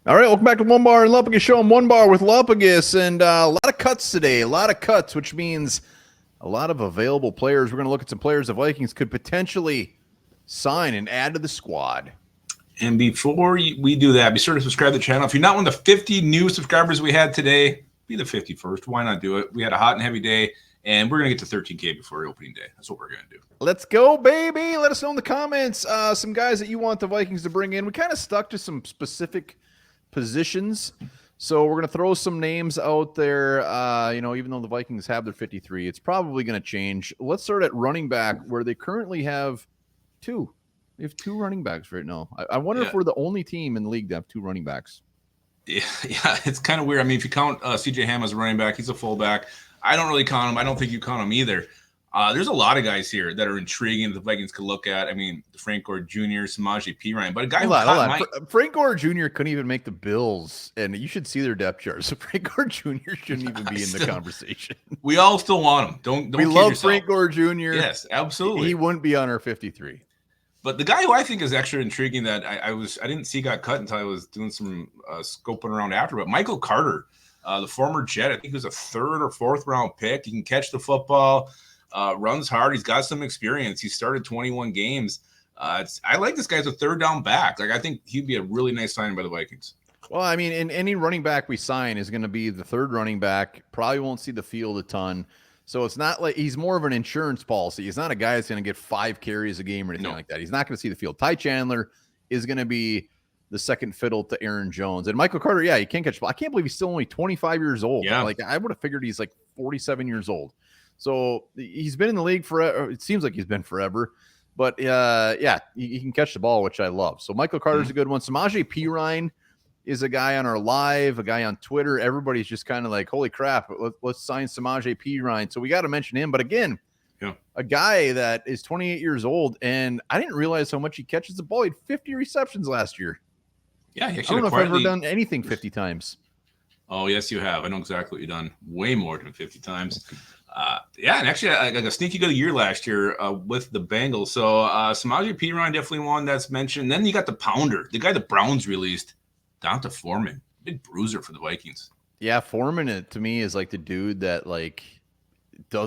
All right, welcome back to Onebar and Lupagus Show. I'm Onebar with Lupagus, and a lot of cuts today. A lot of cuts, which means a lot of available players. We're going to look at some players the Vikings could potentially sign and add to the squad. And before we do that, be sure to subscribe to the channel. If you're not one of the 50 new subscribers we had today, be the 51st. Why not do it? We had a hot and heavy day, and we're going to get to 13K before opening day. That's what we're going to do. Let's go, baby. Let us know in the comments some guys that you want the Vikings to bring in. We kind of stuck to some specific positions, so we're going to throw some names out there. Even though the Vikings have their 53, it's probably going to change. Let's start at running back, where they currently have two. They have two running backs right now. I wonder if we're the only team in the league to have two running backs. Yeah, it's kind of weird. I mean, if you count CJ Ham as a running back, he's a fullback. I don't really count him. I don't think you count him either. There's a lot of guys here that are intriguing that the Vikings could look at. I mean, Frank Gore Jr., Samaje Perine, but a guy Frank Gore Jr. couldn't even make the Bills, and you should see their depth chart. So Frank Gore Jr. shouldn't even be in the conversation. We all still want him. Don't we love yourself. Frank Gore Jr. Yes, absolutely. He wouldn't be on our 53. But the guy who I think is extra intriguing that I didn't see got cut until I was doing some scoping around after, but Michael Carter, the former Jet, I think he was a 3rd or 4th round pick. He can catch the football, runs hard. He's got some experience. He started 21 games. I like this guy as a 3rd down back. Like, I think he'd be a really nice signing by the Vikings. Well, I mean, and any running back we sign is going to be the 3rd running back. Probably won't see the field a ton. So it's not like he's more of an insurance policy. He's not a guy that's going to get 5 carries a game or anything like that. He's not going to see the field. Ty Chandler is going to be the second fiddle to Aaron Jones. And Michael Carter, he can't catch. I can't believe he's still only 25 years old. Yeah. Like, I would have figured he's like 47 years old. So he's been in the league forever. It seems like he's been forever. But, he can catch the ball, which I love. So Michael Carter's a good one. Samaje Perine is a guy on our live, a guy on Twitter. Everybody's just kind of like, holy crap, let's sign Samaje Perine. So we got to mention him. But again, a guy that is 28 years old, and I didn't realize how much he catches the ball. He had 50 receptions last year. Yeah, I don't know if I've ever done anything 50 times. Oh, yes, you have. I know exactly what you've done. Way more than 50 times. And actually, I got a sneaky good year last year with the Bengals. So Samaje Perine, definitely one that's mentioned. Then you got the pounder, the guy the Browns released. Donta Foreman, big bruiser for the Vikings. Yeah, Foreman to me is like the dude that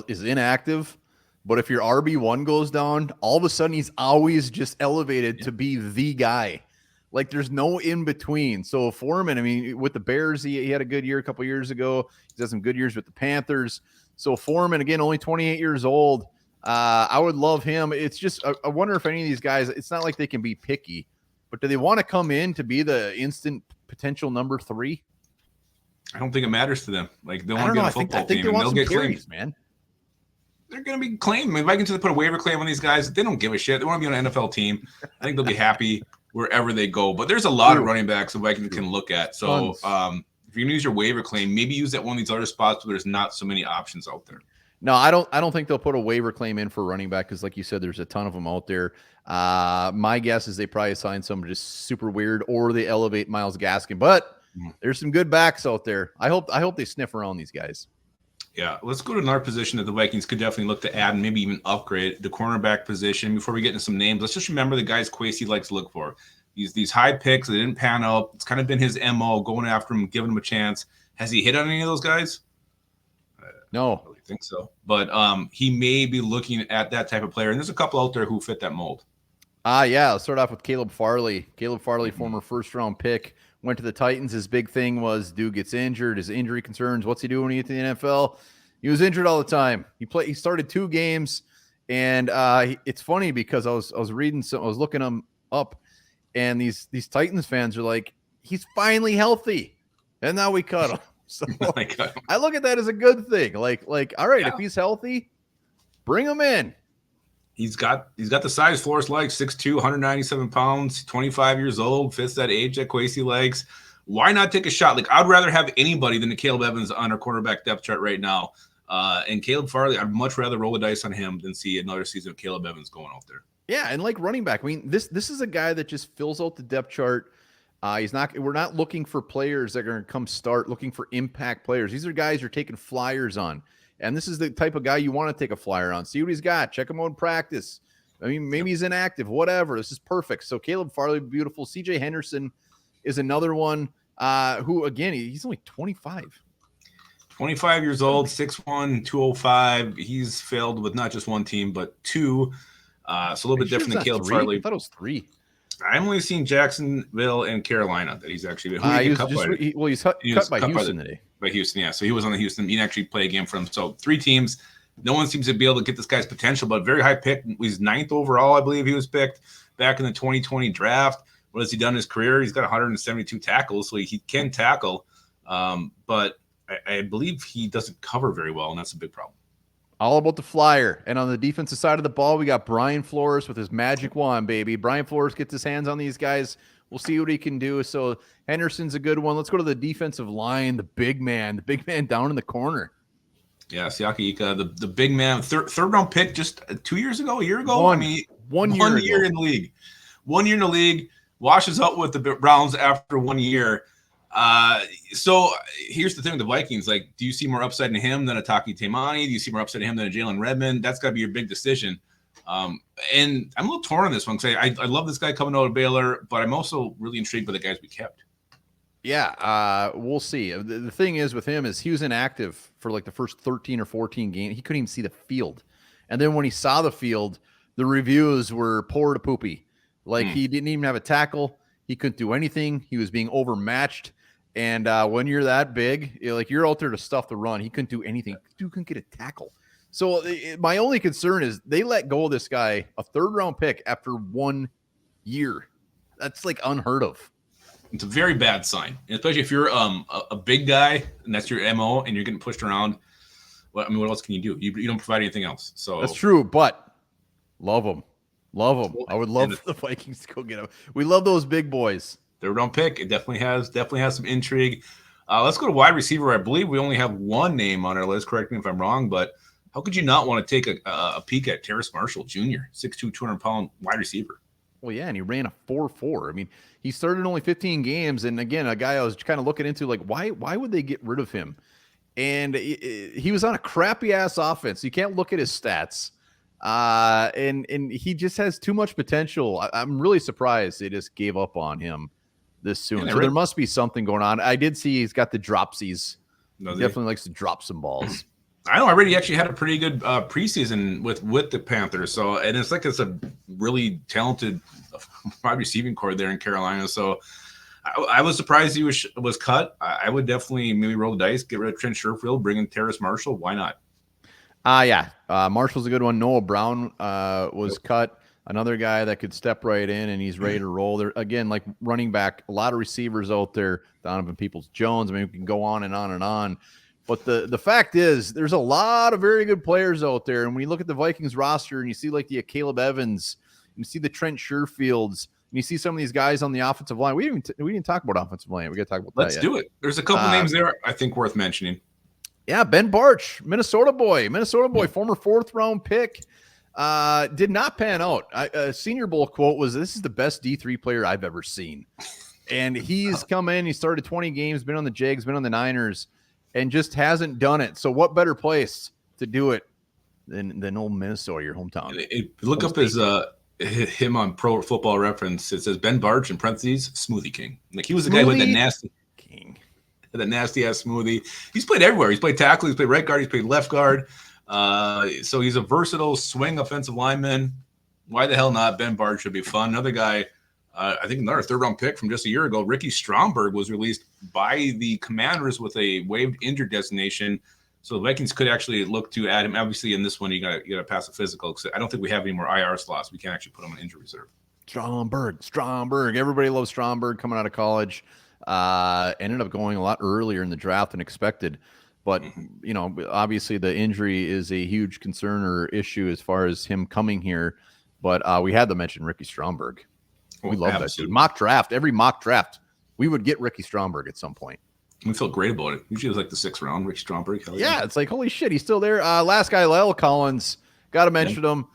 is inactive, but if your RB1 goes down, all of a sudden he's always just elevated to be the guy. Like, there's no in between. So Foreman, I mean, with the Bears, he had a good year a couple years ago. He's had some good years with the Panthers. So Foreman, again, only 28 years old. I would love him. It's just I wonder if any of these guys, it's not like they can be picky. But do they want to come in to be the instant potential number 3? I don't think it matters to them. Like, they want to be on a football team, and they'll get carries, man. They're going to be claimed. I mean, Vikings put a waiver claim on these guys. They don't give a shit. They want to be on an NFL team. I think they'll be happy wherever they go. But there's a lot of running backs the Vikings can look at. So if you're going to use your waiver claim, maybe use that one of these other spots where there's not so many options out there. No, I don't think they'll put a waiver claim in for running back because, like you said, there's a ton of them out there. My guess is they probably sign some just super weird, or they elevate Myles Gaskin. But there's some good backs out there. I hope they sniff around these guys. Yeah, let's go to another position that the Vikings could definitely look to add and maybe even upgrade, the cornerback position. Before we get into some names, let's just remember the guys Kwesi likes to look for. These high picks that didn't pan out. It's kind of been his MO, going after him, giving him a chance. Has he hit on any of those guys? No. I don't really think so. But he may be looking at that type of player. And there's a couple out there who fit that mold. Let's start off with Caleb Farley. Caleb Farley, former first-round pick, went to the Titans. His big thing was dude gets injured, his injury concerns. What's he doing when he gets to the NFL? He was injured all the time. He started 2 games, and it's funny because I was looking him up, and these Titans fans are like, he's finally healthy, and now we cut him. So I look at that as a good thing. Like, all right, if he's healthy, bring him in. He's got the size Flores likes, 6'2", 197 pounds, 25 years old, fits that age that Kwesi likes. Why not take a shot? Like, I'd rather have anybody than Caleb Evans on our cornerback depth chart right now. And Caleb Farley, I'd much rather roll the dice on him than see another season of Caleb Evans going out there. Yeah, and like running back, I mean, this is a guy that just fills out the depth chart. We're not looking for players that are going to come start, looking for impact players. These are guys you're taking flyers on. And this is the type of guy you want to take a flyer on. See what he's got. Check him out in practice. I mean, maybe he's inactive, whatever. This is perfect. So Caleb Farley, beautiful. CJ Henderson is another one. who again, he's only 25. 25 years old, 6'1", 205. He's failed with not just one team, but two. So a little bit different than Caleb Farley. I thought it was 3. I've only seen Jacksonville and Carolina that he's actually been. He's cut by Houston today. By Houston, yeah. So he was on the Houston. He didn't actually play a game for them. So 3 teams. No one seems to be able to get this guy's potential, but very high pick. He's 9th overall, I believe he was picked back in the 2020 draft. What has he done in his career? He's got 172 tackles, so he can tackle. But I believe he doesn't cover very well, and that's a big problem. All about the flyer. And on the defensive side of the ball, we got Brian Flores with his magic wand, baby. Brian Flores gets his hands on these guys. We'll see what he can do. So Henderson's a good one. Let's go to the defensive line, the big man down in the corner. Yeah, Siaki Ika, the big man, third round pick just 2 years ago, a year ago. One year in the league. 1 year in the league, washes out with the Browns after 1 year. So here's the thing with the Vikings. Like, do you see more upside in him than a Taki Taimani? Do you see more upside in him than a Jalen Redmond? That's got to be your big decision. And I'm a little torn on this one because I love this guy coming out of Baylor, but I'm also really intrigued by the guys we kept. Yeah, we'll see. The thing is with him is he was inactive for like the first 13 or 14 games. He couldn't even see the field. And then when he saw the field, the reviews were poor to poopy. Like he didn't even have a tackle. He couldn't do anything. He was being overmatched. And when you're that big, you're out there to stuff the run. He couldn't do anything. Dude couldn't get a tackle. So my only concern is they let go of this guy, a 3rd round pick, after 1 year. That's like unheard of. It's a very bad sign, especially if you're a big guy and that's your MO and you're getting pushed around. Well, I mean, what else can you do? You don't provide anything else. So that's true, but love them. I would love the Vikings to go get him. We love those big boys. 3rd round pick. It definitely has some intrigue. Let's go to wide receiver. I believe we only have one name on our list. Correct me if I'm wrong, but how could you not want to take a peek at Terrace Marshall Jr., 6'2", 200-pound wide receiver? Well, yeah, and he ran a 4.4. I mean, he started only 15 games, and again, a guy I was kind of looking into, like, why would they get rid of him? And he was on a crappy-ass offense. You can't look at his stats. And he just has too much potential. I'm really surprised they just gave up on him this soon. So there must be something going on. I did see he's got the dropsies. He definitely likes to drop some balls. I know. I already actually had a pretty good preseason with the Panthers. So, and it's a really talented wide receiving core there in Carolina. So, I was surprised he was cut. I would definitely maybe roll the dice, get rid of Trent Sherfield, bring in Terrace Marshall. Why not? Yeah. Marshall's a good one. Noah Brown was cut. Another guy that could step right in and he's ready to roll. There again, like running back, a lot of receivers out there. Donovan Peoples-Jones. I mean, we can go on and on and on. But the fact is, there's a lot of very good players out there. And when you look at the Vikings roster and you see like the Caleb Evans, you see the Trent Sherfields, and you see some of these guys on the offensive line. We didn't talk about offensive line. We got to talk about that. Let's do it. There's a couple names there I think worth mentioning. Yeah, Ben Barch, Minnesota boy, former 4th round pick. Did not pan out. A Senior Bowl quote was, "This is the best D3 player I've ever seen." And he's come in. He started 20 games, been on the Jags, been on the Niners, and just hasn't done it. So what better place to do it than old Minnesota, your hometown? Look up him on Pro Football Reference. It says Ben Barch in parentheses, Smoothie King. Like he was the guy with that nasty king, that nasty ass smoothie. He's played everywhere. He's played tackle. He's played right guard. He's played left guard. So he's a versatile swing offensive lineman. Why the hell not? Ben Barch should be fun. Another guy. I think another 3rd round pick from just a year ago, Ricky Stromberg, was released by the Commanders with a waived injured designation. So the Vikings could actually look to add him. Obviously, in this one, you got to pass a physical. Because I don't think we have any more IR slots. We can't actually put him on injury reserve. Stromberg. Everybody loves Stromberg coming out of college. Ended up going a lot earlier in the draft than expected. But, obviously the injury is a huge concern or issue as far as him coming here. But we had to mention Ricky Stromberg. We love that dude. Every mock draft, we would get Ricky Stromberg at some point. We felt great about it. Usually it was like the 6th round, Ricky Stromberg. Yeah, it's like, holy shit, he's still there. Last guy, Lyle Collins. Got to mention him.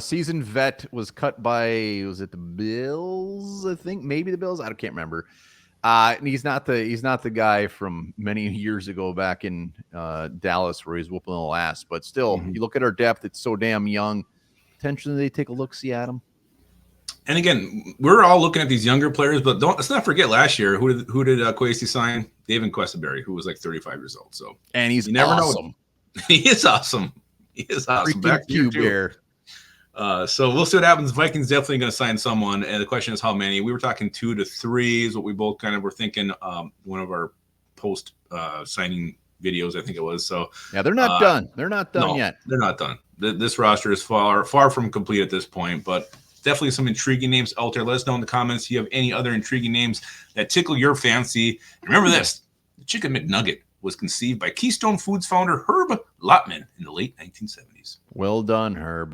Seasoned vet was cut by, was it the Bills? I think maybe the Bills. I can't remember. And he's not the guy from many years ago back in Dallas where he's whooping the little ass. But still, you look at our depth; it's so damn young. Potentially, they take a look, see at him. And again, we're all looking at these younger players, but let's not forget last year who did Kwesi sign? David Questenberry, who was like 35 years old. So and he's you never awesome. know. He is awesome. He is awesome. Freaking Q-Bear. So we'll see what happens. Vikings definitely going to sign someone, and the question is how many. We were talking 2 to 3 is what we both kind of were thinking. One of our post signing videos, I think it was. So yeah, they're not done. They're not done yet. They're not done. This roster is far from complete at this point, but definitely some intriguing names out there. Let us know in the comments if you have any other intriguing names that tickle your fancy. And remember this: the Chicken McNugget was conceived by Keystone Foods founder Herb Lotman in the late 1970s. Well done, Herb.